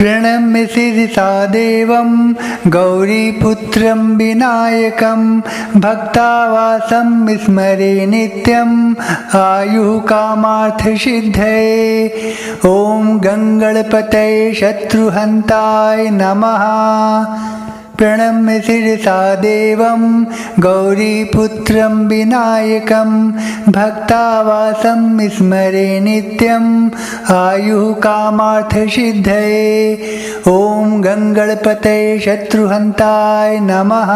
प्रणम्य शिरसा देवं गौरीपुत्रं विनायकं भक्तावासं विस्मरे नित्यम् आयुः कामार्थसिद्धये। ॐ गङ्गणपतये शत्रुहन्ताय नमः। प्रणम्य शिरसा देवं गौरीपुत्रं विनायकं भक्तावासं विस्मरे नित्यम् आयुः कामार्थसिद्धये। ॐ गङ्गणपतये शत्रुहन्ताय नमः।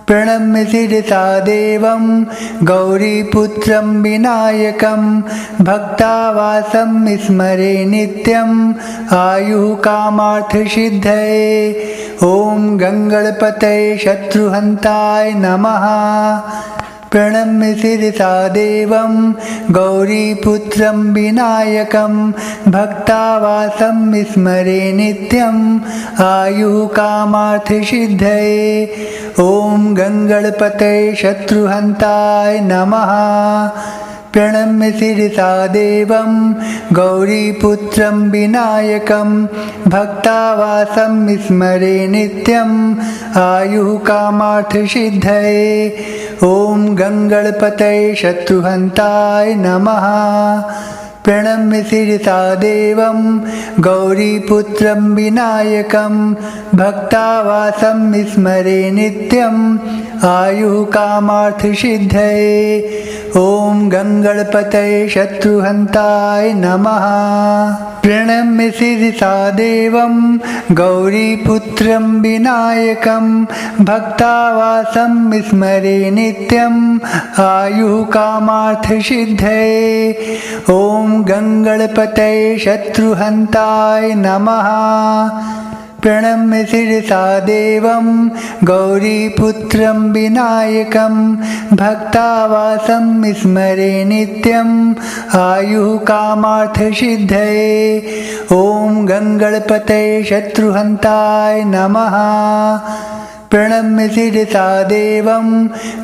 प्रणम्य शिरसा देवं गौरीपुत्रं विनायकं भक्तावासं विस्मरे नित्यम् आयुः कामार्थसिद्धये। ॐ गङ्गणपतये शत्रुहन्ताय नमः। प्रणम्य शिरसा देवं गौरीपुत्रं विनायकं भक्तावासं विस्मरे नित्यम् आयुः कामार्थसिद्धये। ॐ गङ्गणपतये शत्रुहन्ताय नमः। प्रणम्य शिरसा देवं गौरीपुत्रं विनायकं भक्तावासं विस्मरे नित्यम् आयुः कामार्थसिद्धये। ॐ गङ्गणपतये शत्रुहन्ताय नमः। प्रणम्य शिरसा देवं गौरीपुत्रं विनायकं भक्तावासं विस्मरे नित्यम् आयुः कामार्थसिद्धये। ॐ गङ्गणपतये शत्रुहन्ताय नमः। प्रणम्य शिरसा देवं गौरीपुत्रं विनायकं भक्तावासं विस्मरे नित्यम् आयुः कामार्थसिद्धये। ॐ गङ्गणपतये शत्रुहन्ताय नमः। प्रणम्य शिरसा देवं गौरीपुत्रं विनायकं भक्तावासं विस्मरे नित्यम् आयुः कामार्थसिद्धये। ॐ गङ्गणपतये शत्रुहन्ताय नमः। प्रणम्य शिरसा देवं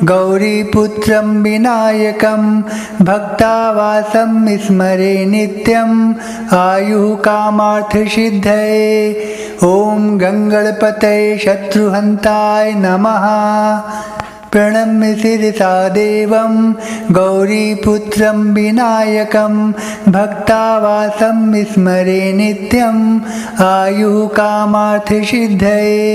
गौरीपुत्रं विनायकं भक्तावासं विस्मरे नित्यम् आयुः कामार्थसिद्धये। ॐ गङ्गणपतये शत्रुहन्ताय नमः। प्रणम्य शिरसा देवं गौरीपुत्रं विनायकं भक्तावासं विस्मरे नित्यम् आयुः कामार्थसिद्धये।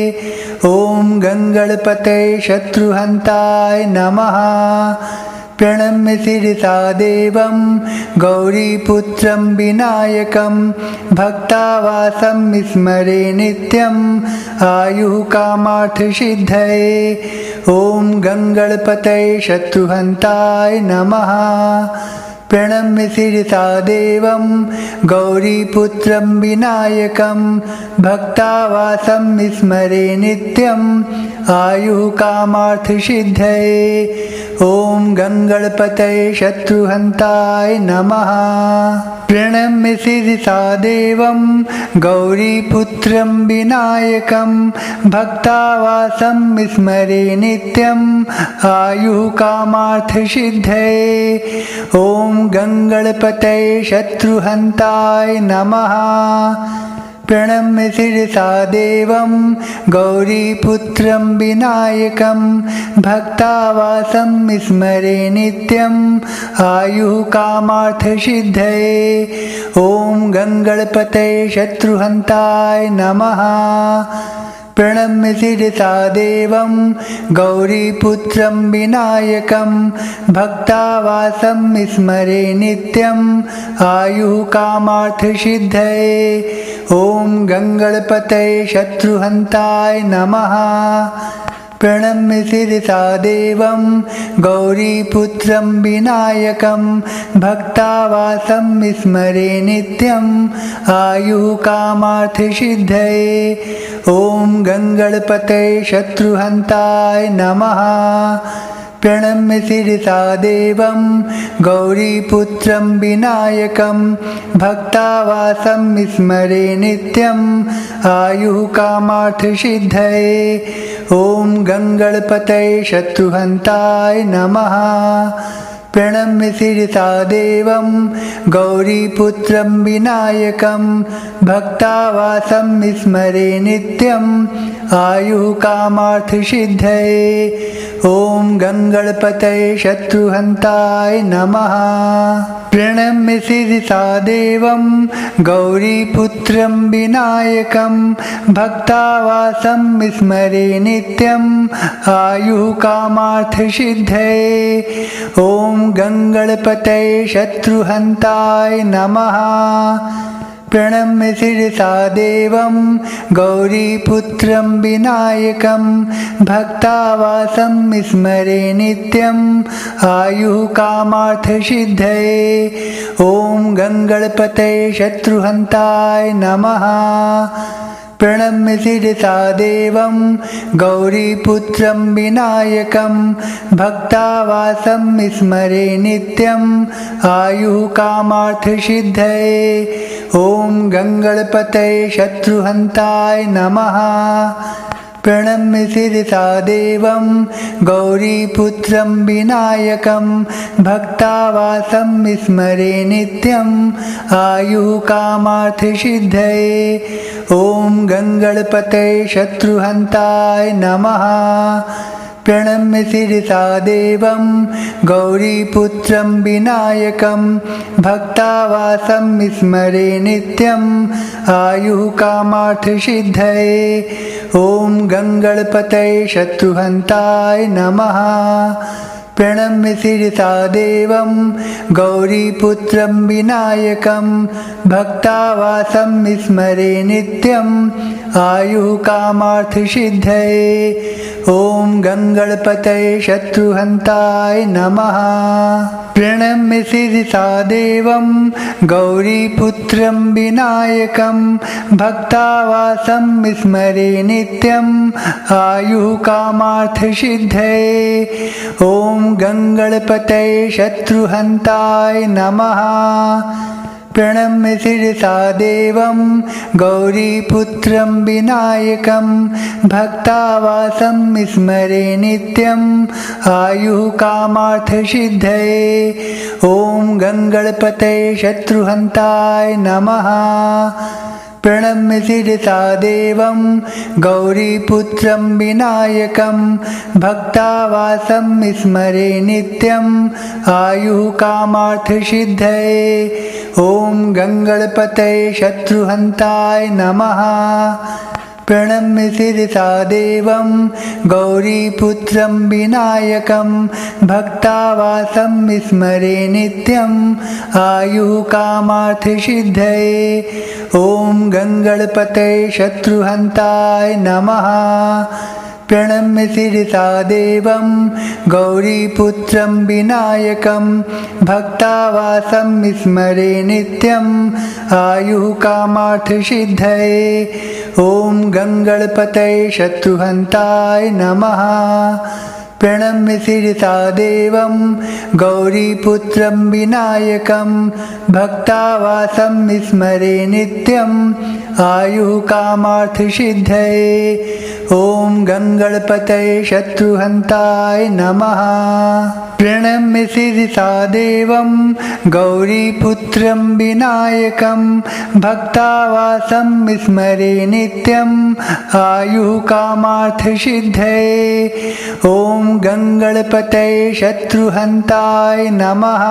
ॐ गङ्गणपतये शत्रुहन्ताय नमः। प्रणम्य शिरसा देवं गौरीपुत्रं विनायकं भक्तावासं विस्मरे नित्यम् आयुः कामार्थसिद्धये। ॐ गङ्गणपतये शत्रुहन्ताय नमः। प्रणम्य शिरसा देवं गौरीपुत्रं विनायकं भक्तावासं विस्मरे नित्यम् आयुः कामार्थसिद्धये। ॐ गङ्गणपतये शत्रुहन्ताय नमः। प्रणम्य शिरसा देवं गौरीपुत्रं विनायकं भक्तावासं विस्मरे नित्यम् आयुः कामार्थसिद्धये। ॐ गङ्गणपतये शत्रुहन्ताय नमः। प्रणम्य शिरसा देवं गौरीपुत्रं विनायकं भक्तावासं विस्मरे नित्यम् आयुः कामार्थसिद्धये। ॐ गङ्गणपतये शत्रुहन्ताय नमः। प्रणम्य शिरसा देवं गौरीपुत्रं विनायकं भक्तावासं विस्मरे नित्यम् आयुः कामार्थसिद्धये। ॐ गङ्गणपतये शत्रुहन्ताय नमः। प्रणम्य शिरसा देवं गौरीपुत्रं विनायकं भक्तावासं विस्मरे नित्यम् आयुः कामार्थसिद्धये। ॐ गङ्गणपतये शत्रुहन्ताय नमः। प्रणम्य शिरसा देवं गौरीपुत्रं विनायकं भक्तावासं विस्मरे नित्यम् आयुः कामार्थसिद्धये। ॐ गङ्गणपतये शत्रुहन्ताय नमः। प्रणम्य शिरसा देवं गौरीपुत्रं विनायकं भक्तावासं स्मरे नित्यम् आयुः कामार्थसिद्धये। ॐ गङ्गणपतये शत्रुहन्ताय नमः। प्रणम्य शिरसा देवं गौरीपुत्रं विनायकं भक्तावासं स्मरे नित्यम् आयुः कामार्थसिद्धये। ॐ गङ्गणपतये शत्रुहन्ताय नमः। प्रणम्य शिरसा देवं गौरीपुत्रं विनायकं भक्तावासं स्मरे नित्यम् आयुः कामार्थसिद्धये। ॐ गङ्गणपतये शत्रुहन्ताय नमः। प्रणम्य शिरसा देवं गौरीपुत्रं विनायकं भक्तावासं स्मरे नित्यम् आयुः कामार्थसिद्धये। ॐ गङ्गणपतये शत्रुहन्ताय नमः। प्रणम्य शिरसा देवं गौरीपुत्रं विनायकं भक्तावासं स्मरे नित्यम् आयुः कामार्थसिद्धये। ॐ गङ्गणपतये शत्रुहन्ताय नमः। प्रणम्य शिरसा देवं गौरीपुत्रं विनायकं भक्तावासं स्मरे नित्यम् आयुः कामार्थसिद्धये। ॐ गङ्गणपतये शत्रुहन्ताय नमः। प्रणम्य शिरसा देवं गौरीपुत्रं विनायकं भक्तावासं स्मरे नित्यम् आयुः कामार्थसिद्धये। ॐ गङ्गणपतये शत्रुहन्ताय नमः। प्रणम्य शिरसा देवं गौरीपुत्रं विनायकं भक्तावासं स्मरे नित्यम् आयुः कामार्थसिद्धये। ॐ गङ्गणपतये शत्रुहन्ताय नमः। प्रणम्य शिरसा देवं गौरीपुत्रं विनायकं भक्तावासं स्मरे नित्यम् आयुः कामार्थसिद्धये। ॐ गङ्गणपतये शत्रुहन्ताय नमः। प्रणम्य शिरसा देवं गौरीपुत्रं विनायकं भक्तावासं स्मरे नित्यम् आयुः कामार्थसिद्धये। ॐ गङ्गणपतये शत्रुहन्ताय नमः। प्रणम्य शिरसा देवं गौरीपुत्रं विनायकं भक्तावासं स्मरे नित्यम् आयुः कामार्थसिद्धये। ॐ गङ्गणपतये शत्रुहन्ताय नमः। प्रणम्य शिरसा देवं गौरीपुत्रं विनायकं भक्तावासं स्मरे नित्यम् आयुः कामार्थसिद्धये। ॐ गङ्गणपतये शत्रुहन्ताय नमः। प्रणम्य शिरसा देवं गौरीपुत्रं विनायकं भक्तावासं स्मरे नित्यम् आयुः कामार्थसिद्धये। ॐ गङ्गणपतये शत्रुहन्ताय नमः। प्रणम्य शिरसा देवं गौरीपुत्रं विनायकं भक्तावासं स्मरे नित्यम् आयुः कामार्थसिद्धये। ॐ गङ्गणपतये शत्रुहन्ताय नमः।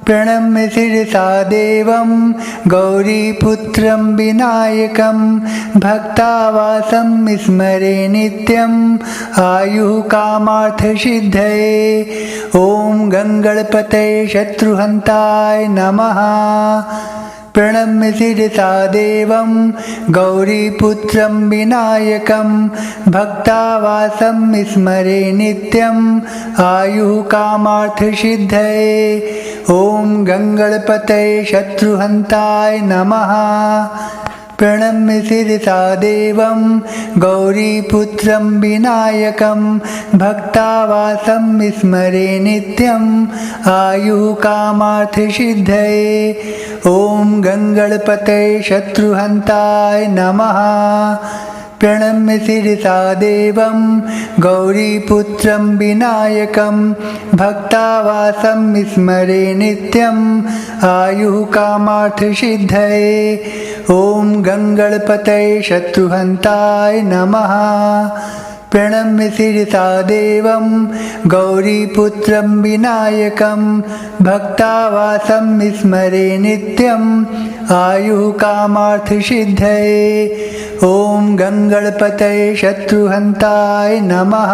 प्रणम्य शिरसा देवं गौरीपुत्रं विनायकं भक्तावासं स्मरे नित्यम् आयुः कामार्थसिद्धये। ॐ गङ्गणपतये शत्रुहन्ताय नमः। प्रणम्य शिरसा देवं गौरीपुत्रं विनायकं भक्तावासं स्मरे नित्यम् आयुः कामार्थसिद्धये। ॐ गङ्गणपतये शत्रुहन्ताय नमः। प्रणम्य शिरसा देवं गौरीपुत्रं विनायकं भक्तावासं स्मरे नित्यम् आयुः कामार्थसिद्धये। ॐ गङ्गणपतये शत्रुहन्ताय नमः। प्रणम्य शिरसा देवं गौरीपुत्रं विनायकं भक्तावासं स्मरे नित्यम् आयुः कामार्थसिद्धये। ॐ गङ्गणपतये शत्रुहन्ताय नमः। प्रणम्य शिरसा देवं गौरीपुत्रं विनायकं भक्तावासं स्मरे नित्यम् आयुः कामार्थसिद्धये। ॐ गङ्गणपतये शत्रुहन्ताय नमः।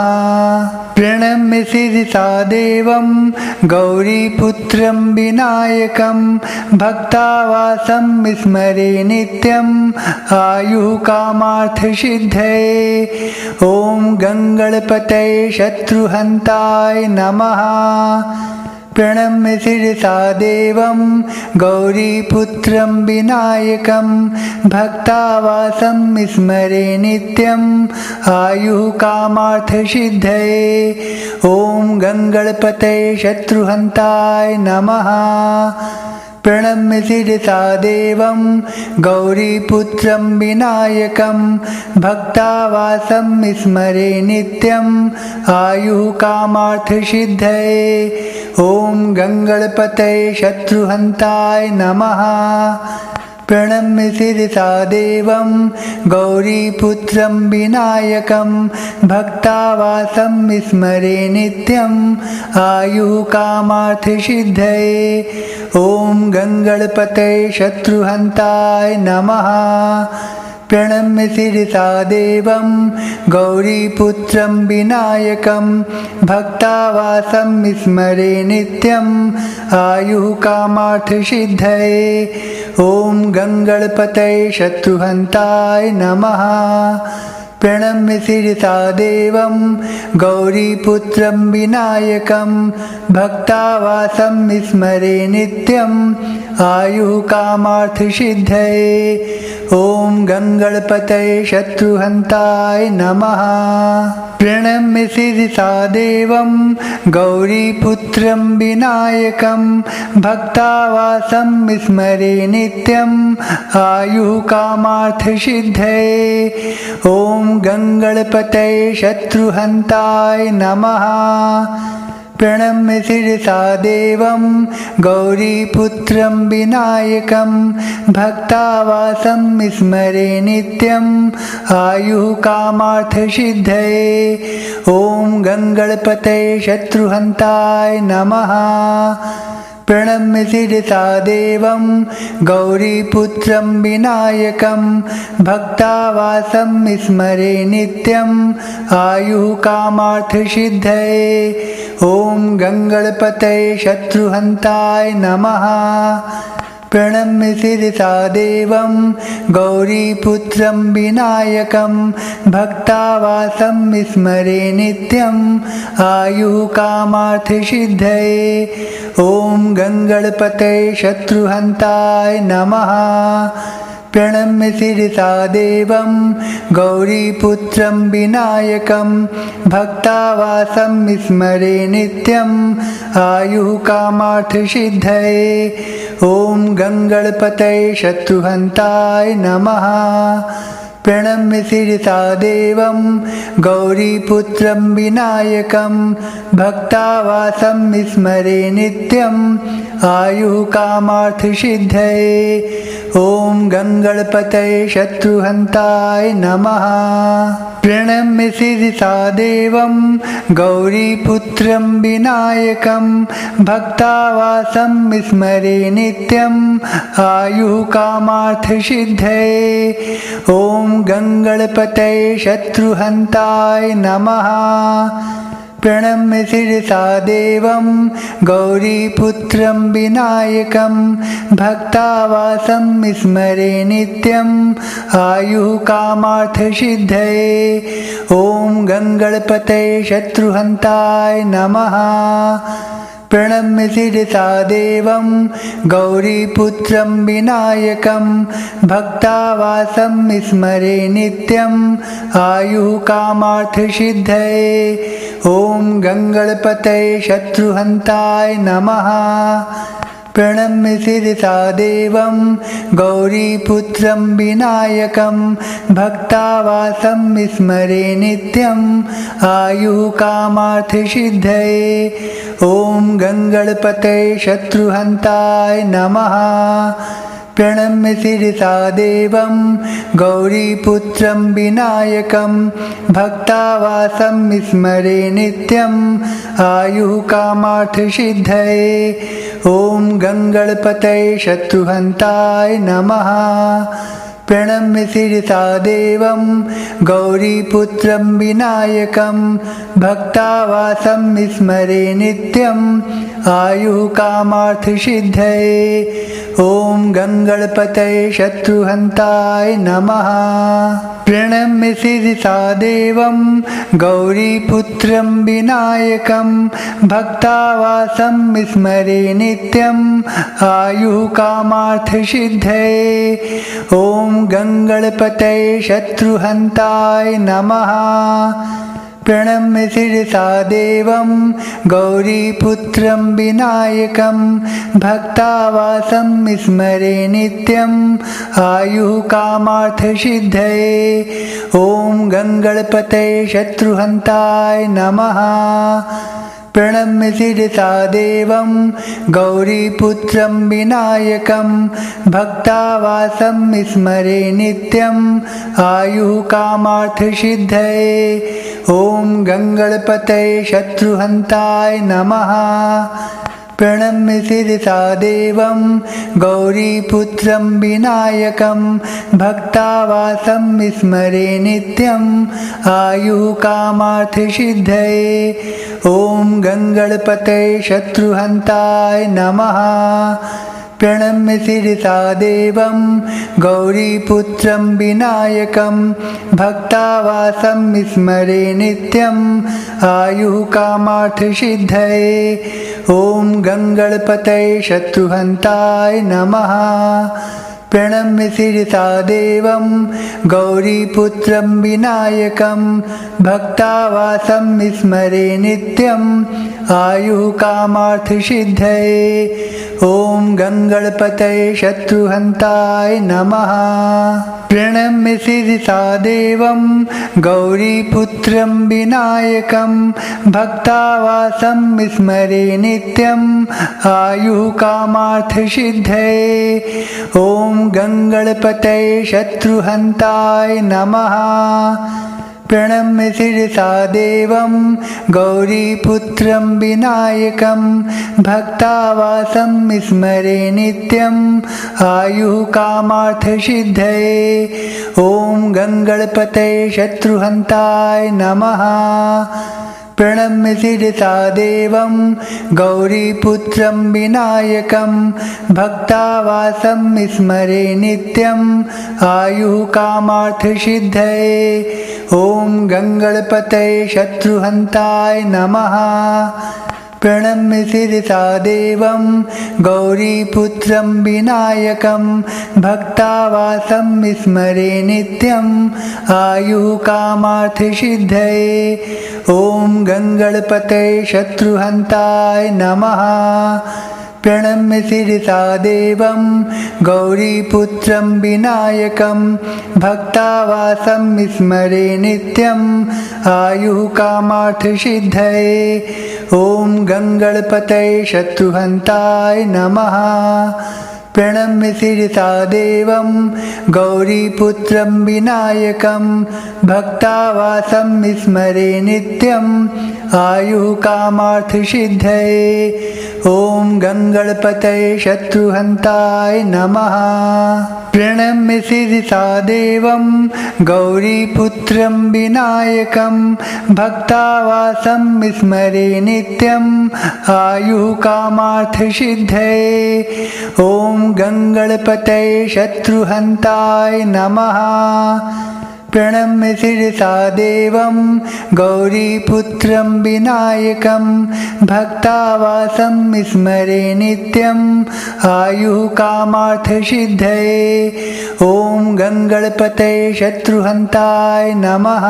प्रणम्य शिरसा देवं गौरीपुत्रं विनायकं भक्तावासं स्मरे नित्यम् आयुः कामार्थसिद्धये। ॐ गङ्गणपतये शत्रुहन्ताय नमः। प्रणम्य शिरसा देवं गौरीपुत्रं विनायकं भक्तावासं स्मरे नित्यम् आयुः कामार्थसिद्धये। ॐ गङ्गणपतये शत्रुहन्ताय नमः। प्रणम्य शिरसा देवं गौरीपुत्रं विनायकं भक्तावासं स्मरे नित्यम् आयुः कामार्थसिद्धये। ॐ गङ्गणपतये शत्रुहन्ताय नमः। प्रणम्य शिरसा देवं गौरीपुत्रं विनायकं भक्तावासं स्मरे नित्यम् आयुः कामार्थसिद्धये। ॐ गङ्गणपतये शत्रुहन्ताय नमः। प्रणम्य शिरसा देवं गौरीपुत्रं विनायकं भक्तावासं स्मरे नित्यम् आयुः कामार्थसिद्धये। ॐ गङ्गणपतये शत्रुहन्ताय नमः। प्रणम्य शिरसा देवं गौरीपुत्रं विनायकं भक्तावासं स्मरे नित्यम् आयुः कामार्थसिद्धये। ॐ गङ्गणपतये शत्रुहन्ताय नमः। प्रणम्य शिरसा देवं गौरीपुत्रं विनायकं भक्तावासं स्मरे नित्यम् आयुः कामार्थसिद्धये। ॐ गङ्गणपतये शत्रुहन्ताय नमः। प्रणम्य शिरसा देवं गौरीपुत्रं विनायकं भक्तावासं स्मरे नित्यम् आयुः कामार्थसिद्धये। ॐ गङ्गणपतये शत्रुहन्ताय नमः। प्रणम्य शिरसा देवं गौरीपुत्रं विनायकं भक्तावासं स्मरे नित्यम् आयुः कामार्थसिद्धये। ॐ गङ्गणपतये शत्रुहन्ताय नमः। प्रणम्य शिरसा देवं गौरीपुत्रं विनायकं भक्तावासं स्मरे नित्यम् आयुः कामार्थसिद्धये। ॐ गङ्गणपतये शत्रुहन्ताय नमः। प्रणम्य शिरसा देवं गौरीपुत्रं विनायकं भक्तावासं स्मरे नित्यम् आयुः कामार्थसिद्धये। ॐ गङ्गणपतये शत्रुहन्ताय नमः। प्रणम्य शिरसा देवं गौरीपुत्रं विनायकं भक्तावासं स्मरे नित्यम् आयुः कामार्थसिद्धये। ॐ गङ्गणपतये शत्रुहन्ताय नमः। प्रणम्य शिरसा देवं गौरीपुत्रं विनायकं भक्तावासं स्मरे नित्यम् आयुः कामार्थसिद्धये। ॐ गङ्गणपतये शत्रुहन्ताय नमः। प्रणम्य शिरसा देवं गौरीपुत्रं विनायकं भक्तावासं स्मरे नित्यम् आयुः कामार्थसिद्धये। ॐ गङ्गणपतये शत्रुहन्ताय नमः। प्रणम्य शिरसा देवं गौरीपुत्रं विनायकं भक्तावासं स्मरे नित्यम् आयुः कामार्थसिद्धये। ॐ गङ्गणपतये शत्रुहन्ताय नमः। प्रणम्य शिरसा देवं गौरीपुत्रं विनायकं भक्तावासं विस्मरे नित्यम् आयुः कामार्थसिद्धये। ॐ गङ्गणपतये शत्रुहन्ताय नमः। प्रणम्य शिरसा देवं गौरीपुत्रं विनायकं भक्तावासं विस्मरे नित्यम् आयुः कामार्थसिद्धये। ॐ गङ्गणपतये शत्रुहन्ताय नमः। प्रणम्य शिरसा देवं गौरीपुत्रं विनायकं भक्तावासं विस्मरे नित्यम् आयुः कामार्थसिद्धये। ॐ गङ्गणपतये शत्रुहन्ताय नमः। प्रणम्य शिरसा देवं गौरीपुत्रं विनायकं भक्तावासं विस्मरे नित्यम् आयुः कामार्थसिद्धये। ॐ गङ्गणपतये शत्रुहन्ताय नमः। प्रणम्य शिरसा देवं गौरीपुत्रं विनायकं भक्तावासं विस्मरे नित्यम् आयुः कामार्थसिद्धये। ॐ गङ्गणपतये शत्रुहन्ताय नमः। प्रणम्य शिरसा देवं गौरीपुत्रं विनायकं भक्तावासं विस्मरे नित्यम् आयुः कामार्थसिद्धये। ॐ गङ्गणपतये शत्रुहन्ताय नमः। प्रणम्य शिरसा देवं गौरीपुत्रं विनायकं भक्तावासं विस्मरे नित्यम् आयुः कामार्थसिद्धये। ॐ गङ्गणपतये शत्रुहन्ताय नमः। प्रणम्य शिरसा देवं गौरीपुत्रं विनायकं भक्तावासं विस्मरे नित्यम् आयुः कामार्थसिद्धये। ॐ गङ्गणपतये शत्रुहन्ताय नमः। प्रणम्य शिरसा देवं गौरीपुत्रं विनायकं भक्तावासं विस्मरे नित्यम् आयुः कामार्थसिद्धये। ॐ गङ्गणपतये शत्रुहन्ताय नमः। प्रणम्य शिरसा देवं गौरीपुत्रं विनायकं भक्तावासं विस्मरे नित्यम् आयुः कामार्थसिद्धये। ॐ गङ्गणपतये शत्रुहन्ताय नमः। प्रणम्य शिरसा देवं गौरीपुत्रं विनायकं भक्तावासं विस्मरे नित्यम् आयुः कामार्थसिद्धये। ॐ गङ्गणपतये शत्रुहन्ताय नमः। प्रणम्य शिरसा देवं गौरीपुत्रं विनायकं भक्तावासं विस्मरे नित्यम् आयुः कामार्थसिद्धये। ॐ गङ्गणपतये शत्रुहन्ताय नमः। प्रणम्य शिरसा देवं गौरीपुत्रं विनायकं भक्तावासं विस्मरे नित्यम् आयुः कामार्थसिद्धये। ॐ गङ्गणपतये शत्रुहन्ताय नमः। प्रणम्य शिरसा देवं गौरीपुत्रं विनायकं भक्तावासं विस्मरे नित्यम् आयुः कामार्थसिद्धये। ॐ गङ्गणपतये शत्रुहन्ताय नमः। प्रणम्य शिरसा देवं गौरीपुत्रं विनायकं भक्तावासं विस्मरे नित्यम् आयुः कामार्थसिद्धये। ॐ गङ्गणपतये शत्रुहन्ताय नमः। प्रणम्य शिरसा देवं गौरीपुत्रं विनायकं भक्तावासं विस्मरे नित्यम् आयुः कामार्थसिद्धये। ॐ गङ्गणपतये शत्रुहन्ताय नमः। प्रणम्य शिरसा देवं गौरीपुत्रं विनायकं भक्तावासं विस्मरे नित्यम् आयुः कामार्थसिद्धये। ॐ गङ्गणपतये शत्रुहन्ताय नमः।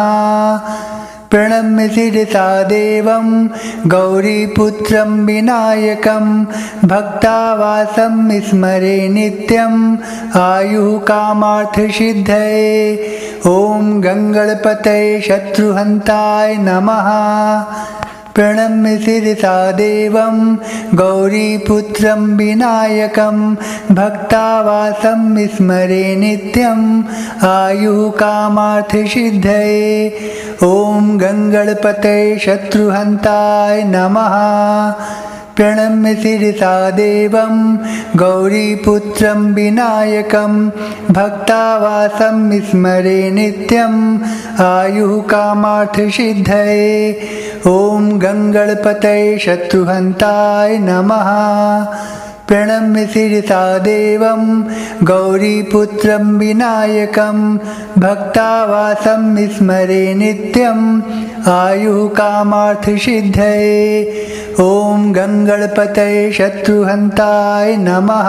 प्रणम्य शिरसा देवं गौरीपुत्रं विनायकं भक्तावासं स्मरे नित्यम् आयुः कामार्थसिद्धये। ॐ गङ्गणपतये शत्रुहन्ताय नमः। प्रणम्य शिरसा देवं गौरीपुत्रं विनायकं भक्तावासं स्मरे नित्यम् आयुः कामार्थसिद्धये। ॐ गङ्गणपतये शत्रुहन्ताय नमः। प्रणम्य शिरसा देवं गौरीपुत्रं विनायकं भक्तावासं स्मरे नित्यम् आयुः कामार्थसिद्धये। ॐ गङ्गणपतये शत्रुहन्ताय नमः। प्रणम्य शिरसा देवं गौरीपुत्रं विनायकं भक्तावासं स्मरे नित्यम् आयुः कामार्थसिद्धये। ॐ गङ्गणपतये शत्रुहन्ताय नमः।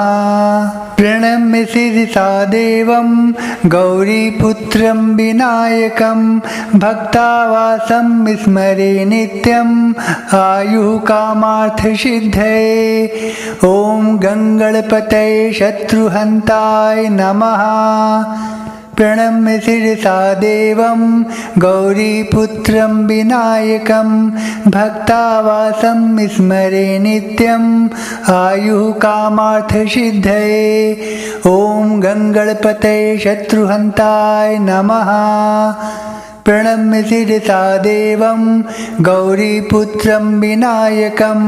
प्रणम्य शिरसा देवं गौरीपुत्रं विनायकं भक्तावासं स्मरे नित्यम् आयुः कामार्थसिद्धये। ॐ गङ्गणपतये शत्रुहन्ताय नमः। प्रणम्य शिरसा देवं गौरीपुत्रं विनायकं भक्तावासं स्मरे नित्यम् आयुः कामार्थसिद्धये। ॐ गङ्गणपतये शत्रुहन्ताय नमः। प्रणम्य शिरसा देवं गौरीपुत्रं विनायकं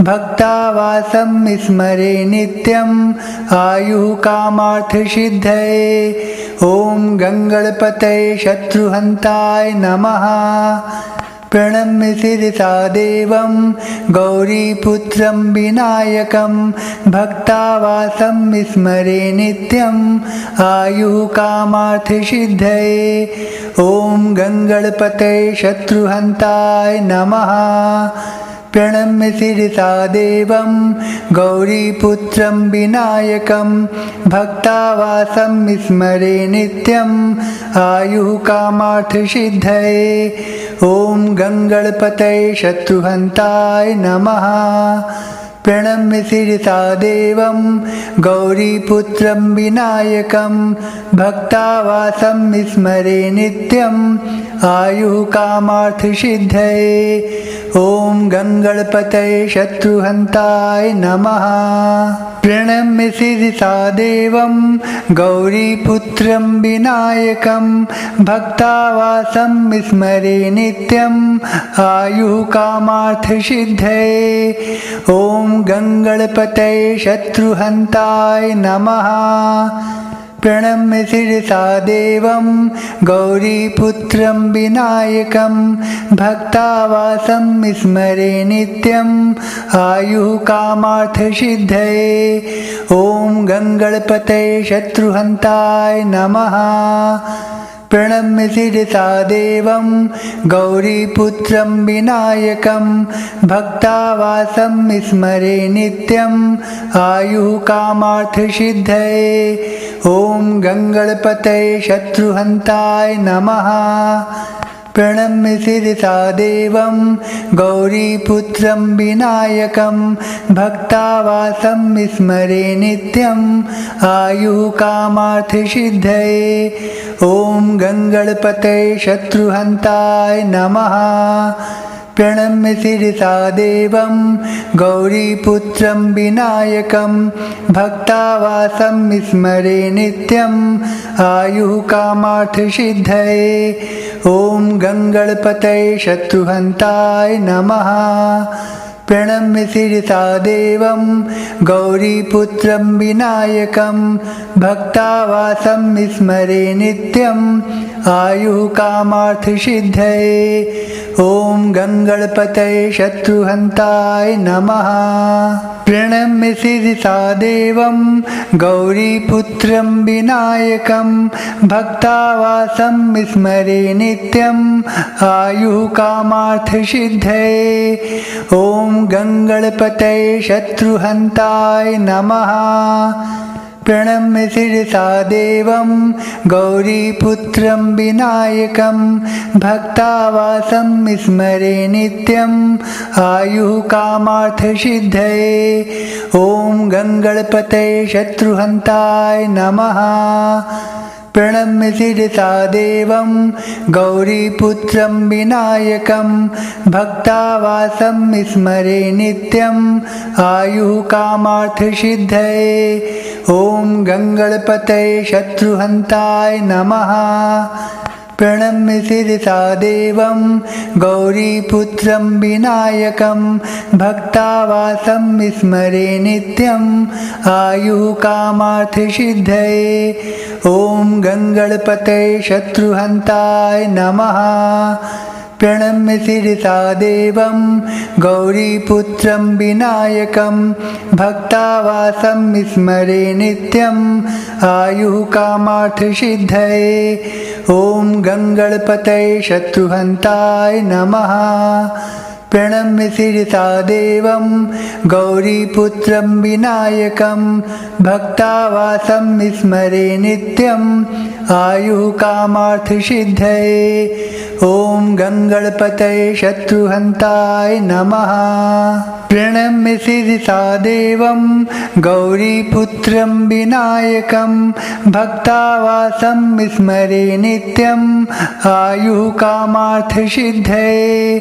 भक्तावासं स्मरे नित्यम् आयुः कामार्थसिद्धये। ॐ गङ्गणपतये शत्रुहन्ताय नमः। प्रणम्य शिरसा देवं गौरीपुत्रं विनायकं भक्तावासं स्मरे नित्यम् आयुः कामार्थसिद्धये। ॐ गङ्गणपतये शत्रुहन्ताय नमः। प्रणम्य शिरसा देवं गौरीपुत्रं विनायकं भक्तावासं स्मरे नित्यम् आयुः कामार्थसिद्धये। ॐ गङ्गणपतये शत्रुहन्ताय नमः। प्रणम्य शिरसा देवं गौरीपुत्रं विनायकं भक्तावासं स्मरे नित्यम् आयुः कामार्थसिद्धये। ॐ गङ्गणपतये शत्रुहन्ताय नमः। प्रणम्य शिरसा देवं गौरीपुत्रं विनायकं भक्तावासं स्मरे नित्यम् आयुः कामार्थसिद्धये। ॐ गङ्गणपतये शत्रुहन्ताय नमः। प्रणम्य शिरसा देवं गौरीपुत्रं विनायकं भक्तावासं स्मरे नित्यम् आयुः कामार्थसिद्धये। ॐ गङ्गणपतये शत्रुहन्ताय नमः। प्रणम्य शिरसा देवं गौरीपुत्रं विनायकं भक्तावासं स्मरे नित्यम् आयुः कामार्थसिद्धये। ॐ गङ्गणपतये शत्रुहन्ताय नमः। प्रणम्य शिरसा देवं गौरीपुत्रं विनायकं भक्तावासं स्मरे नित्यम् आयुः कामार्थसिद्धये। ॐ गङ्गणपतये शत्रुहन्ताय नमः। प्रणम्य शिरसा देवं गौरीपुत्रं विनायकं भक्तावासं स्मरे नित्यम् आयुः कामार्थसिद्धये। ॐ गङ्गणपतये शत्रुहन्ताय नमः। प्रणम्य शिरसा देवं गौरीपुत्रं विनायकं भक्तावासं स्मरे नित्यम् आयुः कामार्थसिद्धये। ॐ गङ्गणपतये शत्रुहन्ताय नमः। प्रणम्य शिरसा देवं गौरीपुत्रं विनायकं भक्तावासं स्मरे नित्यम् आयुः कामार्थसिद्धये। ॐ गङ्गणपतये शत्रुहन्ताय नमः। प्रणम्य शिरसा देवं गौरीपुत्रं विनायकं भक्तावासं स्मरे नित्यम् आयुः कामार्थसिद्धये। ॐ गङ्गणपतये शत्रुहन्ताय नमः। प्रणम्य शिरसा देवं गौरीपुत्रं विनायकं भक्तावासं स्मरे नित्यम् आयुः कामार्थसिद्धये। ॐ गङ्गणपतये शत्रुहन्ताय नमः। प्रणम्य शिरसा देवं गौरीपुत्रं विनायकं भक्तावासं स्मरे नित्यम् आयुः कामार्थसिद्धये। ॐ गङ्गणपतये शत्रुहन्ताय नमः। प्रणम्य शिरसा देवं गौरीपुत्रं विनायकं भक्तावासं स्मरे नित्यम् आयुः कामार्थसिद्धये। ॐ गङ्गणपतये शत्रुहन्ताय नमः। प्रणम्य शिरसा देवं गौरीपुत्रं विनायकं भक्तावासं स्मरे नित्यम् आयुः कामार्थसिद्धये। ॐ गङ्गणपतये शत्रुहन्ताय नमः। प्रणम्य शिरसा देवं गौरीपुत्रं विनायकं भक्तावासं स्मरे नित्यम् आयुः कामार्थसिद्धये।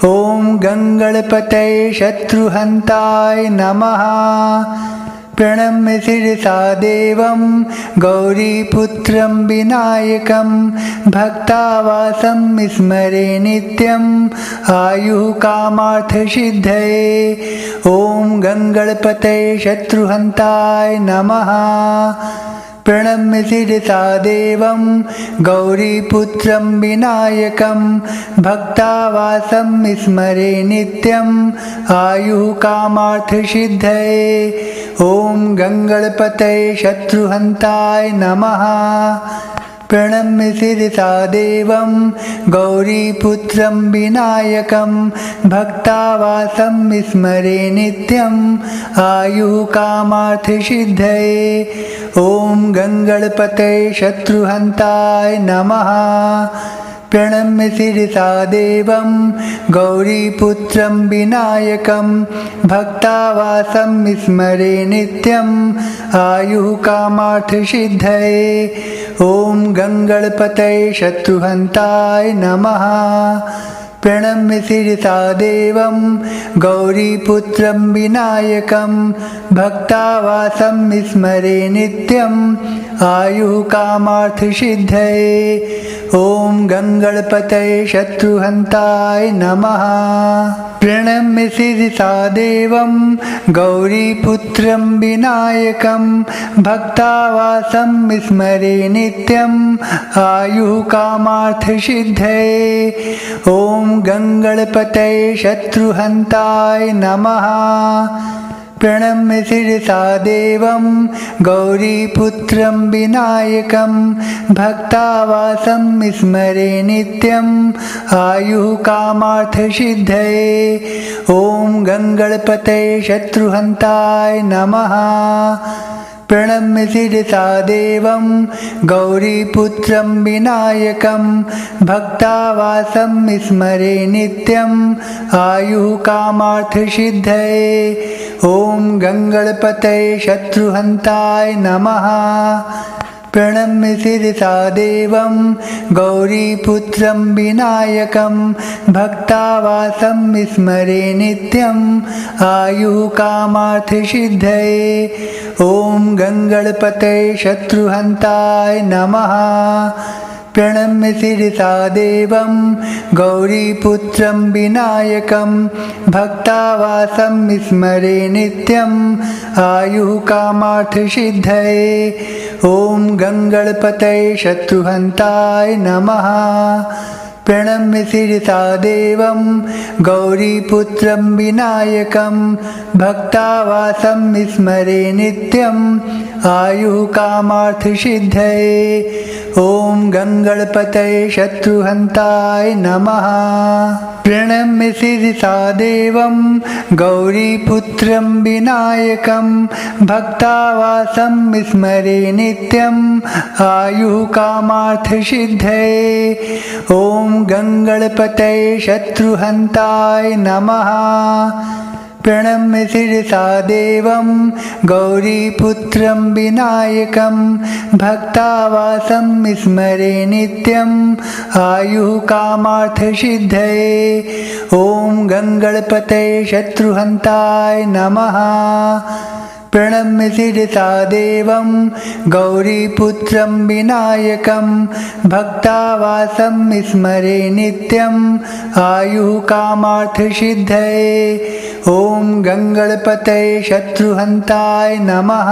ॐ गङ्गणपतये शत्रुहन्ताय नमः। प्रणम्य शिरसा देवं गौरीपुत्रं विनायकं भक्तावासं स्मरे नित्यम् आयुः कामार्थसिद्धये। ॐ गङ्गणपतये शत्रुहन्ताय नमः। प्रणम्य शिरसा देवं गौरीपुत्रं विनायकं भक्तावासं स्मरे नित्यम् आयुः कामार्थसिद्धये। ॐ गङ्गणपतये शत्रुहन्ताय नमः। प्रणम्य शिरसा देवं गौरीपुत्रं विनायकं भक्तावासं स्मरे नित्यम् आयुः कामार्थसिद्धये। ॐ गङ्गणपतये शत्रुहन्ताय नमः। प्रणम्य शिरसा देवं गौरीपुत्रं विनायकं भक्तावासं स्मरे नित्यम् आयुः कामार्थसिद्धये। ॐ गङ्गणपतये शत्रुहन्ताय नमः। प्रणम्य शिरसा देवं गौरीपुत्रं विनायकं भक्तावासं स्मरे नित्यम् आयुः कामार्थसिद्धये। ॐ गङ्गणपतये शत्रुहन्ताय नमः। प्रणम्य शिरसा देवं गौरीपुत्रं विनायकं भक्तावासं स्मरे नित्यम् आयुः कामार्थसिद्धये। ॐ गङ्गणपतये शत्रुहन्ताय नमः। प्रणम्य शिरसा देवं गौरीपुत्रं विनायकं भक्तावासं स्मरे नित्यम् आयुः कामार्थसिद्धये। ॐ गङ्गणपतये शत्रुहन्ताय नमः। प्रणम्य शिरसा देवं गौरीपुत्रं विनायकं भक्तावासं स्मरे नित्यम् आयुः कामार्थसिद्धये। ॐ गङ्गणपतये शत्रुहन्ताय नमः। प्रणम्य शिरसा देवं गौरीपुत्रं विनायकं भक्तावासं स्मरे नित्यम् आयुः कामार्थसिद्धये। ॐ गङ्गणपतये शत्रुहन्ताय नमः। प्रणम्य शिरसा देवं गौरीपुत्रं विनायकं भक्तावासं स्मरे नित्यम् आयुः कामार्थसिद्धये। ॐ गङ्गणपतये शत्रुहन्ताय नमः। प्रणम्य शिरसा देवं गौरीपुत्रं विनायकं भक्तावासं स्मरे नित्यम् आयुः कामार्थसिद्धये। ॐ गङ्गणपतये शत्रुहन्ताय नमः। प्रणम्य शिरसा देवं गौरीपुत्रं विनायकं भक्तावासं स्मरे नित्यम् आयुः कामार्थसिद्धये। ॐ गङ्गणपतये शत्रुहन्ताय नमः। प्रणम्य शिरसा देवं गौरीपुत्रं विनायकं भक्तावासं स्मरे नित्यम् आयुः कामार्थसिद्धये। ॐ गङ्गणपतये शत्रुहन्ताय नमः। प्रणम्य शिरसा देवं गौरीपुत्रं विनायकं भक्तावासं स्मरे नित्यम् आयुः कामार्थसिद्धये। ॐ गङ्गणपतये शत्रुहन्ताय नमः।